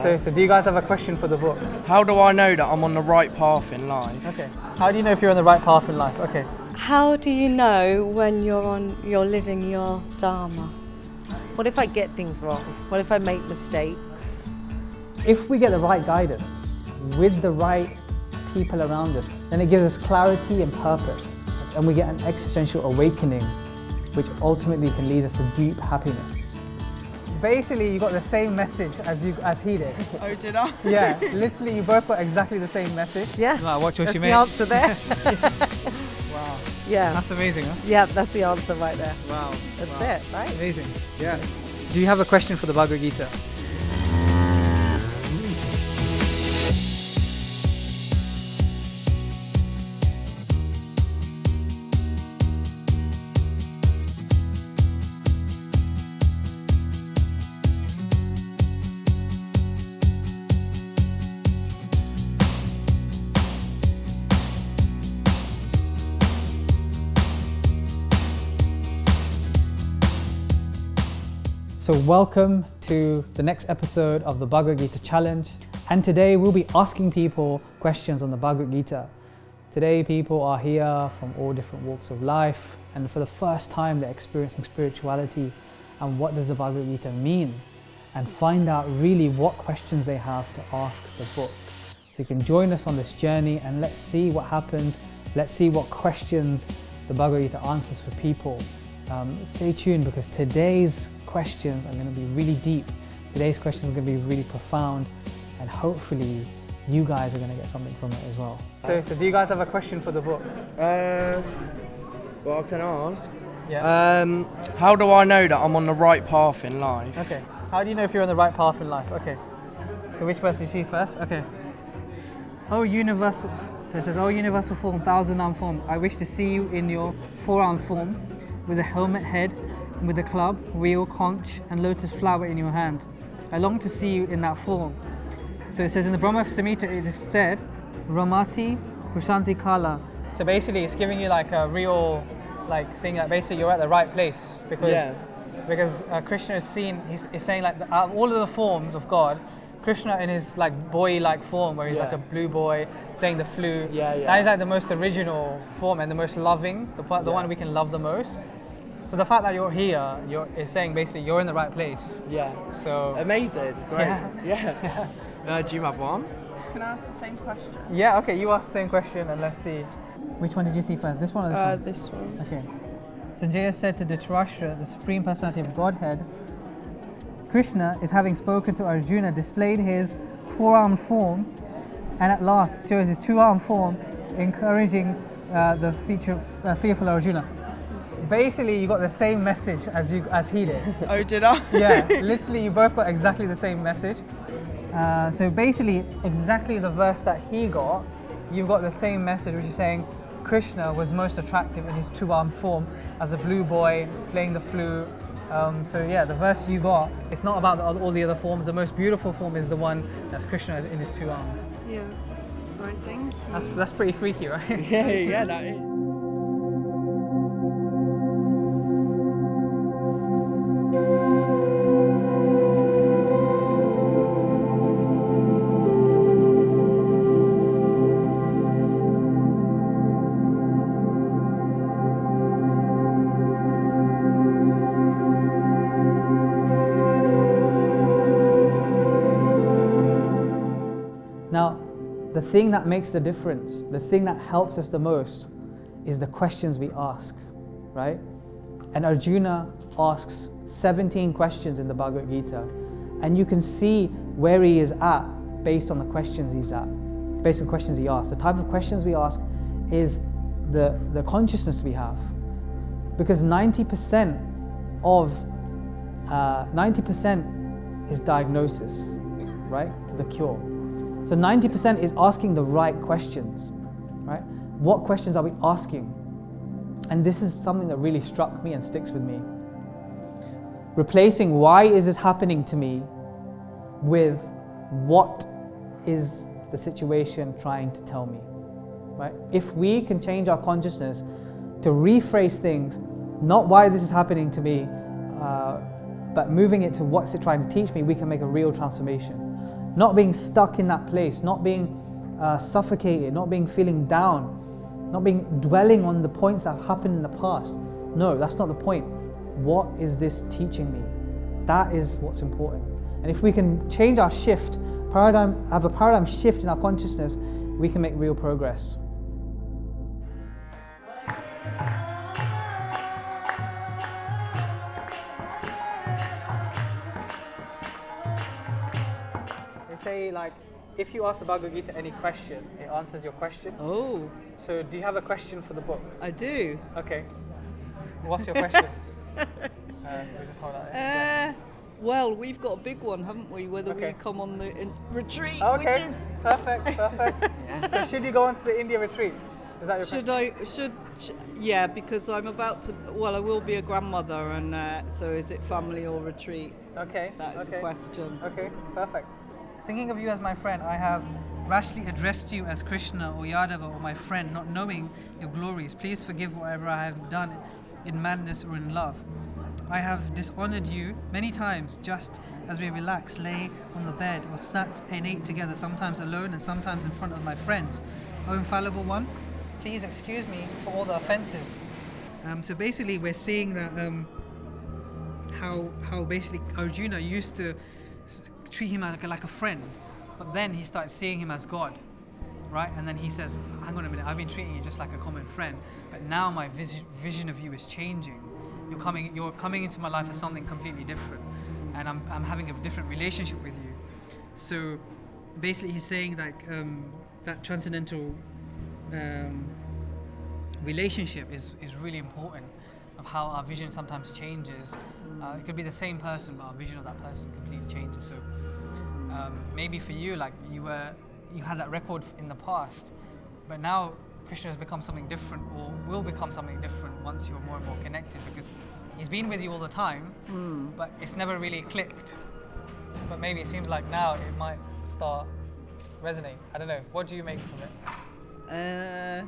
So do you guys have a question for the book? How do I know that I'm on the right path in life? Okay. How do you know if you're on the right path in life? Okay. How do you know when you're living your dharma? What if I get things wrong? What if I make mistakes? If we get the right guidance with the right people around us, then it gives us clarity and purpose, and we get an existential awakening, which ultimately can lead us to deep happiness. Basically, you got the same message as he did. Oh, did I? Yeah, literally, you both got exactly the same message. Yes, Wow, watch what that's you the made. answer there. Wow, Yeah, that's amazing, huh? yeah, that's the answer right there. Wow, That's wow. it, right? Amazing. Yeah. Do you have a question for the Bhagavad-gita? So welcome to the next episode of the Bhagavad-gita challenge, and today we'll be asking people questions on the Bhagavad-gita. Today people are here from all different walks of life, and for the first time they're experiencing spirituality and what does the Bhagavad-gita mean, and find out really what questions they have to ask the book. So you can join us on this journey and let's see what happens. Let's see what questions the Bhagavad-gita answers for people. Stay tuned, because today's questions are going to be really deep. Today's questions are going to be really profound, and hopefully you guys are going to get something from it as well. So do you guys have a question for the book? Well, I can ask. Yeah. How do I know that I'm on the right path in life? Okay. How do you know if you're on the right path in life? Okay. So which verse do you see first? Okay. Oh universal. So it says, "Oh universal form, thousand-armed form, I wish to see you in your four-armed form, with a helmet head, with a club, wheel, conch, and lotus flower in your hand. I long to see you in that form." So it says in the Brahma Samhita, it is said, "Ramati Prashanti Kala." So basically, it's giving you like a real, thing that basically you're at the right place, because Krishna is seen. He's saying like out of all of the forms of God, Krishna in his boy-like form, where he's like a blue boy playing the flute. That is like the most original form and the most loving, the one we can love the most. So the fact that you're here, is saying basically you're in the right place. Yeah. So amazing. Great. Yeah. Do you have one? Can I ask the same question? Yeah. Okay. You ask the same question, and let's see. Which one did you see first? This one or this one? This one. Okay. Sanjaya said to Dhritarashtra, the Supreme Personality of Godhead, Krishna is having spoken to Arjuna, displayed his four-armed form, and at last shows his two-armed form, encouraging the fearful Arjuna. Basically, you got the same message as he did. Oh, did I? Yeah, literally, you both got exactly the same message. So basically, exactly the verse that he got, you've got the same message, which is saying Krishna was most attractive in his two-armed form as a blue boy playing the flute. So yeah, the verse you got, it's not about all the other forms. The most beautiful form is the one that's Krishna in his two arms. Yeah. Right, thank you. That's pretty freaky, right? Yeah, that is. Now, the thing that makes the difference, the thing that helps us the most, is the questions we ask, right? And Arjuna asks 17 questions in the Bhagavad-gita, and you can see where he is at based on the questions he's at, based on the questions he asks. The type of questions we ask is the consciousness we have, because 90% is diagnosis, right, to the cure. So 90% is asking the right questions, right? What questions are we asking? And this is something that really struck me and sticks with me. Replacing why is this happening to me with what is the situation trying to tell me, right? If we can change our consciousness to rephrase things, not why this is happening to me, but moving it to what's it trying to teach me, we can make a real transformation. not being stuck in that place, not being suffocated, not being feeling down, not being dwelling on the points that have happened in the past. No, that's not the point. What is this teaching me? That is what's important. And if we can change our have a paradigm shift in our consciousness, we can make real progress. They say, like, if you ask the Bhagavad-gita any question, it answers your question. Oh, So do you have a question for the book? I do. Okay. What's your question? We'll just hold that there. Well, we've got a big one, haven't we? Whether Okay. we come on the retreat, Okay, which is. perfect. So should you go on to the India retreat? Is that your question? Yeah, because I'm about to. Well, I will be a grandmother, and so is it family or retreat? Okay. That is the question. Okay, perfect. Thinking of you as my friend, I have rashly addressed you as Krishna or Yadava or my friend, not knowing your glories. Please forgive whatever I have done in madness or in love. I have dishonored you many times, just as we relaxed, lay on the bed, or sat and ate together, sometimes alone and sometimes in front of my friends. O infallible one, please excuse me for all the offenses. So basically, we're seeing that how basically Arjuna used to treat him like a friend, but then he started seeing him as God, right? And then he says, hang on a minute, I've been treating you just like a common friend, but now my vision of you is changing. You're coming into my life as something completely different, and I'm having a different relationship with you. So basically he's saying like that transcendental relationship is really important, of how our vision sometimes changes. It could be the same person, but our vision of that person completely changes. So maybe for you, like you had that record in the past, but now Krishna has become something different, or will become something different once you're more and more connected, because he's been with you all the time, but it's never really clicked. But maybe it seems like now it might start resonating. I don't know. What do you make from it?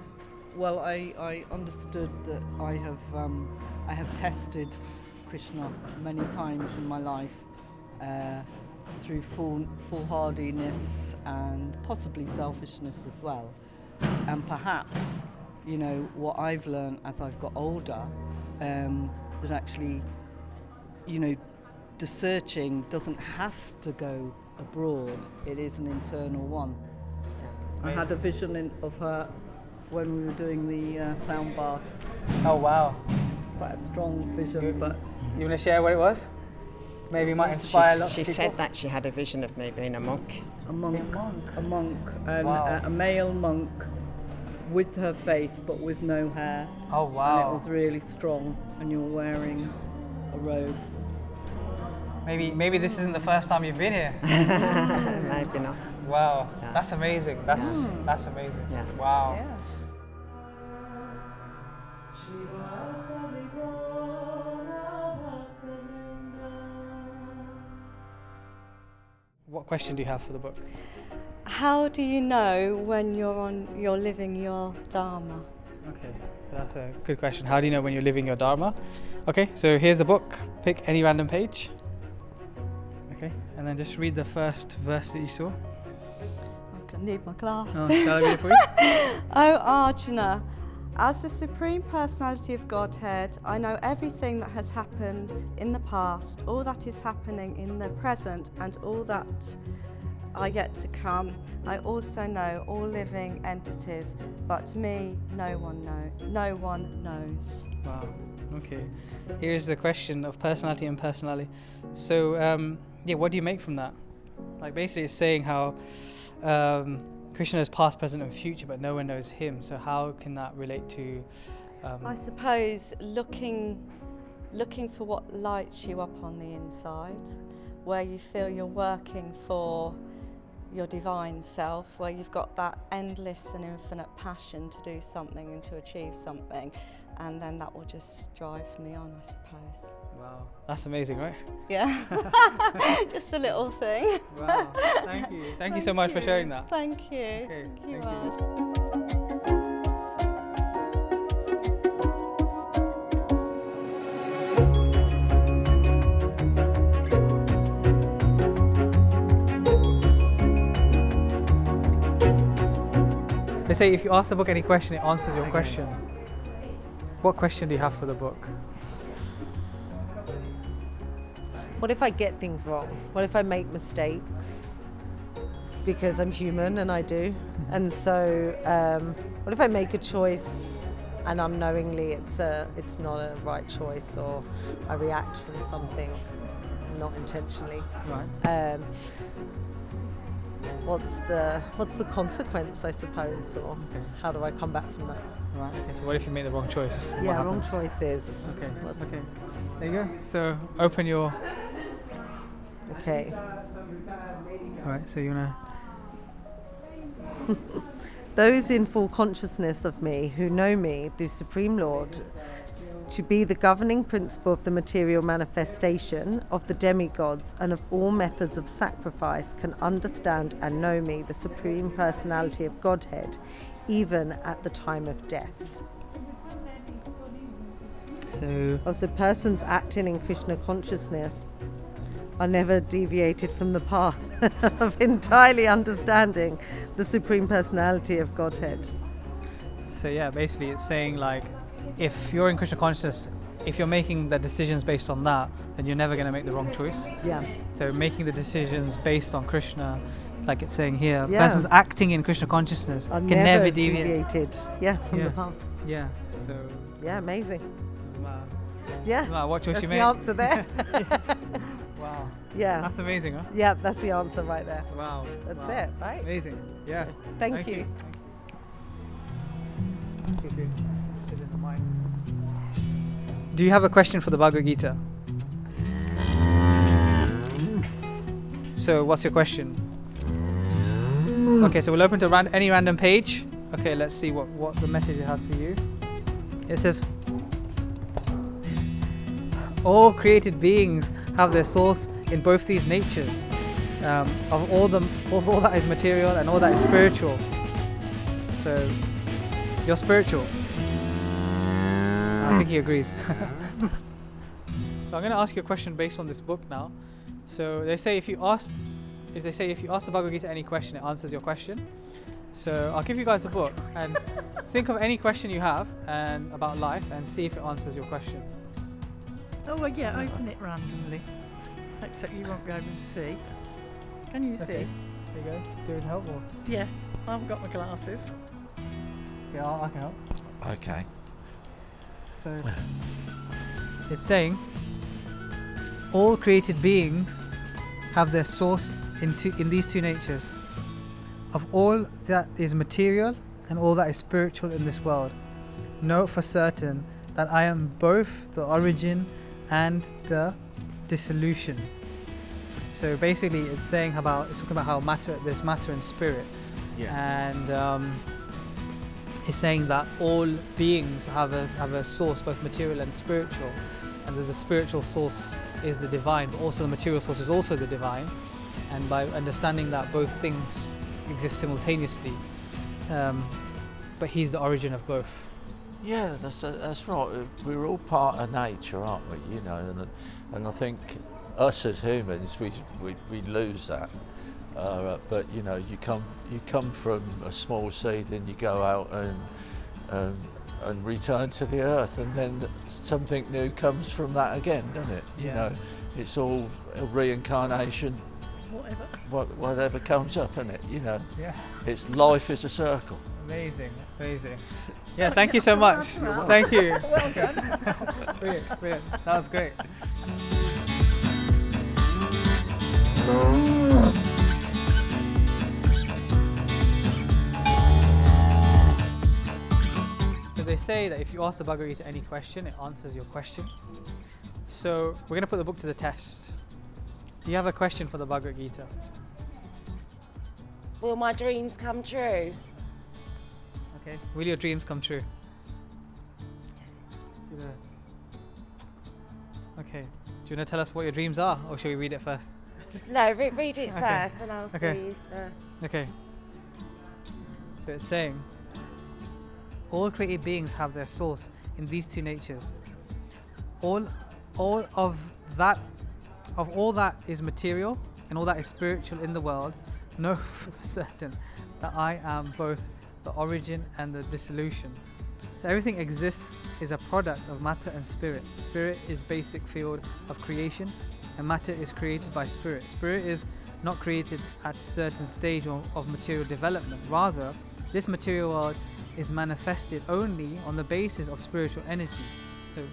Well, I understood that I have tested Krishna many times in my life through foolhardiness and possibly selfishness as well. And perhaps, you know, what I've learned as I've got older, that actually, you know, the searching doesn't have to go abroad. It is an internal one. I had a vision of her when we were doing the sound bath. Oh wow! Quite a strong vision, but You want to share what it was? Maybe it might inspire a lot of She people. said that she had a vision of me being a monk. a monk, and Wow. a male monk with her face but with no hair. Oh And wow! it was really strong, and you're wearing a robe. Maybe this isn't the first time you've been here. Maybe not. Wow, Yeah. that's amazing. That's amazing. Yeah. Wow. Yeah. What question do you have for the book? How do you know when you're living your Dharma? Okay, that's a good question. How do you know when you're living your Dharma? Okay, so here's the book. Pick any random page. Okay, and then just read the first verse that you saw. I need my glasses. Oh, shall I read it for you? O Arjuna, as the Supreme Personality of Godhead, I know everything that has happened in the past, all that is happening in the present, and all that are yet to come. I also know all living entities, but me, no one knows. Wow. Okay. Here's the question of personality and personality. So, what do you make from that? Like, basically, it's saying how Krishna is past, present, and future, but no one knows him. So, how can that relate to? I suppose looking for what lights you up on the inside, where you feel you're working for your divine self, where you've got that endless and infinite passion to do something and to achieve something, and then that will just drive me on, I suppose. Wow, that's amazing, right? Yeah, just a little thing. Wow, thank you. Thank you so much for sharing that. Thank you. Okay, Thank you, thank you. Raj. They say if you ask the book any question, it answers your question. What question do you have for the book? What if I get things wrong? What if I make mistakes? Because I'm human and I do. And so, what if I make a choice and unknowingly it's not a right choice, or I react from something not intentionally? Right. What's the consequence, I suppose, or how do I come back from that? Right. Okay. So what if you make the wrong choice? What Yeah, wrong happens? choices. Okay. Okay. There you go. So open your. Okay. All right. So you wanna. Those in full consciousness of me who know me, the Supreme Lord, to be the governing principle of the material manifestation of the demigods and of all methods of sacrifice, can understand and know me, the Supreme Personality of Godhead, even at the time of death. So. Also, persons acting in Krishna consciousness are never deviated from the path of entirely understanding the Supreme Personality of Godhead. So yeah, basically it's saying like, if you're in Krishna consciousness, if you're making the decisions based on that, then you're never going to make the wrong choice. Yeah. So making the decisions based on Krishna, like it's saying here, Yeah. persons acting in Krishna consciousness Are can never deviate. deviated. Yeah, from Yeah. the path. Yeah. So. Yeah, amazing. Wow. Yeah. Wow. What choice That's you the made? answer there. Wow. Yeah. That's amazing, huh? Yeah, that's the answer right there. Wow. That's Wow. it, right? Amazing. Yeah. Thank you. Do you have a question for the Bhagavad-gita? So what's your question? Okay, so we'll open to any random page. Okay, let's see what the message it has for you. It says, all created beings have their source in both these natures, of all that is material and all that is spiritual. So you're spiritual. I think he agrees. So I'm going to ask you a question based on this book now. So they say if you ask the Bhagavad-gita any question, it answers your question. So I'll give you guys the book and think of any question you have and about life and see if it answers your question. Oh, well, yeah, open it randomly. Except you won't be able to see. Can you see? There you go. Do it help or? Yeah, I haven't got my glasses. Yeah, I can help. Okay. So it's saying all created beings have their source in these two natures, of all that is material and all that is spiritual in this world. Know for certain that I am both the origin and the dissolution. So basically it's talking about how there's matter and spirit. Yeah. And it's saying that all beings have a source, both material and spiritual, and that the spiritual source is the divine, but also the material source is also the divine. And by understanding that both things exist simultaneously, but he's the origin of both. Yeah, that's right. We're all part of nature, aren't we? You know, and I think us as humans, we lose that. But you know, you come from a small seed and you go out and return to the earth, and then something new comes from that again, doesn't it? Yeah. You know, it's all a reincarnation. Whatever comes up, isn't it? You know. Yeah. It's life is a circle. Amazing. Yeah, thank you so much. Thank you. Well done. Brilliant. That was great. So they say that if you ask the Bhagavad-gita any question, it answers your question. So we're going to put the book to the test. Do you have a question for the Bhagavad-gita? Will my dreams come true? Okay. Will your dreams come true? Okay. Do you want to tell us what your dreams are, or shall we read it first? No, read it Okay. first and I'll Okay. see. Okay. So it's saying, all created beings have their source in these two natures. All of all that is material and all that is spiritual in the world, know for certain that I am both the origin and the dissolution. So everything exists is a product of matter and spirit. Spirit is basic field of creation, and matter is created by spirit. Spirit is not created at a certain stage of material development. Rather, this material world is manifested only on the basis of spiritual energy. So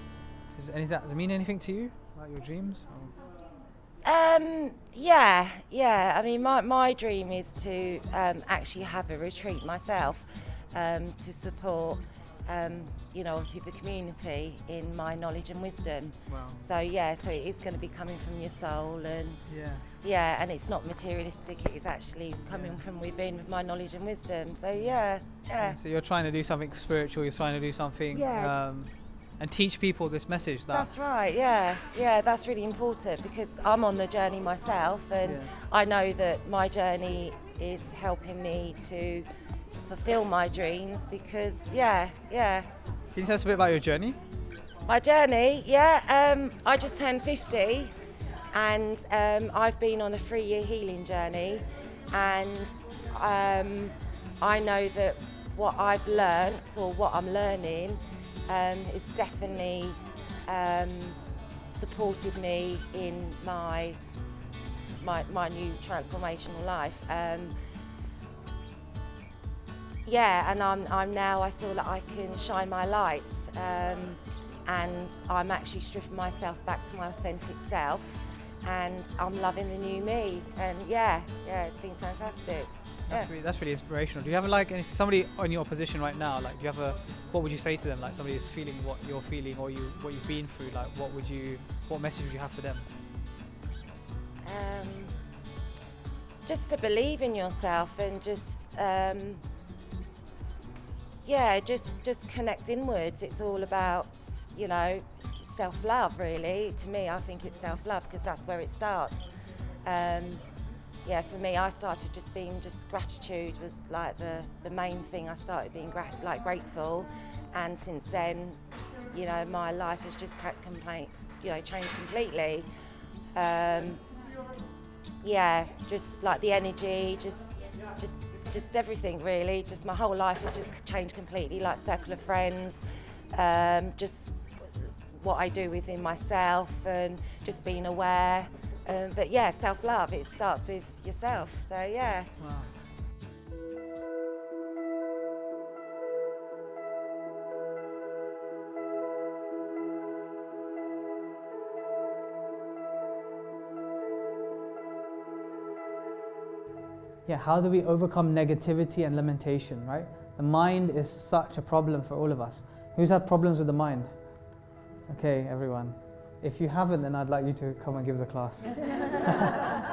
does that mean anything to you about your dreams? Yeah. I mean, my dream is to actually have a retreat myself to support, obviously the community in my knowledge and wisdom. Wow. So it is going to be coming from your soul, and and it's not materialistic. It is actually coming from within with my knowledge and wisdom. So yeah. So you're trying to do something spiritual. You're trying to do something. And teach people this message. That's right, yeah, that's really important because I'm on the journey myself, and I know that my journey is helping me to fulfill my dreams because, Can you tell us a bit about your journey? My journey, I just turned 50 and I've been on a 3-year healing journey, and I know that what I've learnt or what I'm learning it's definitely supported me in my new transformational life. And I'm now, I feel that I can shine my lights, and I'm actually stripping myself back to my authentic self, and I'm loving the new me, and it's been fantastic. That's really inspirational. Do you have somebody in your position right now? Like, do you have what would you say to them? Like, somebody who's feeling what you're feeling, or what you've been through. Like, what message would you have for them? Just to believe in yourself and just connect inwards. It's all about self-love, really. To me, I think it's self-love because that's where it starts. For me, I started just gratitude was like the main thing. I started being grateful, and since then, my life has just changed completely. Just like the energy, just everything really. Just my whole life has just changed completely. Like circle of friends, just what I do within myself, and just being aware. But self-love, it starts with yourself, so yeah. Wow. How do we overcome negativity and lamentation, right? The mind is such a problem for all of us. Who's had problems with the mind? Okay, everyone. If you haven't, then I'd like you to come and give the class,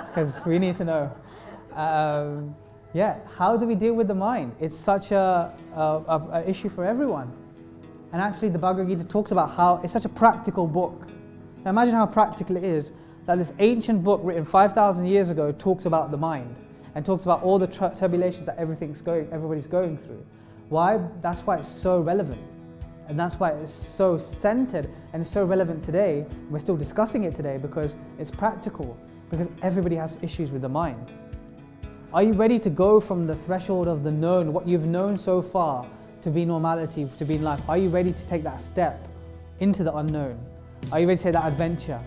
because we need to know. How do we deal with the mind? It's such a issue for everyone. And actually the Bhagavad-gita talks about how it's such a practical book. Now imagine how practical it is that this ancient book written 5,000 years ago talks about the mind and talks about all the tribulations that everybody's going through. Why? That's why it's so relevant. And that's why it's so centered and it's so relevant today. We're still discussing it today because it's practical, because everybody has issues with the mind. Are you ready to go from the threshold of the known, what you've known so far, to be normality, to be in life? Are you ready to take that step into the unknown? Are you ready to take that adventure,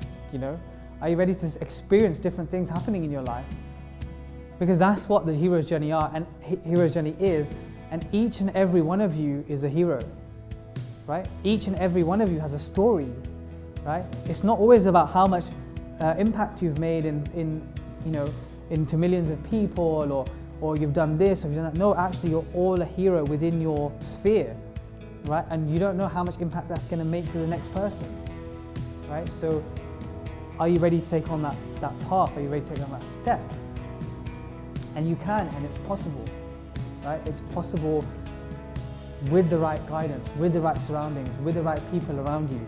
Are you ready to experience different things happening in your life? Because that's what the hero's journey are, and hero's journey is, and each and every one of you is a hero. Right? Each and every one of you has a story, right? It's not always about how much impact you've made into millions of people, or you've done this, or you've done that. No, actually, you're all a hero within your sphere, right? And you don't know how much impact that's going to make to the next person, right? So, are you ready to take on that path? Are you ready to take on that step? And you can, and it's possible, right? It's possible with the right guidance, with the right surroundings, with the right people around you.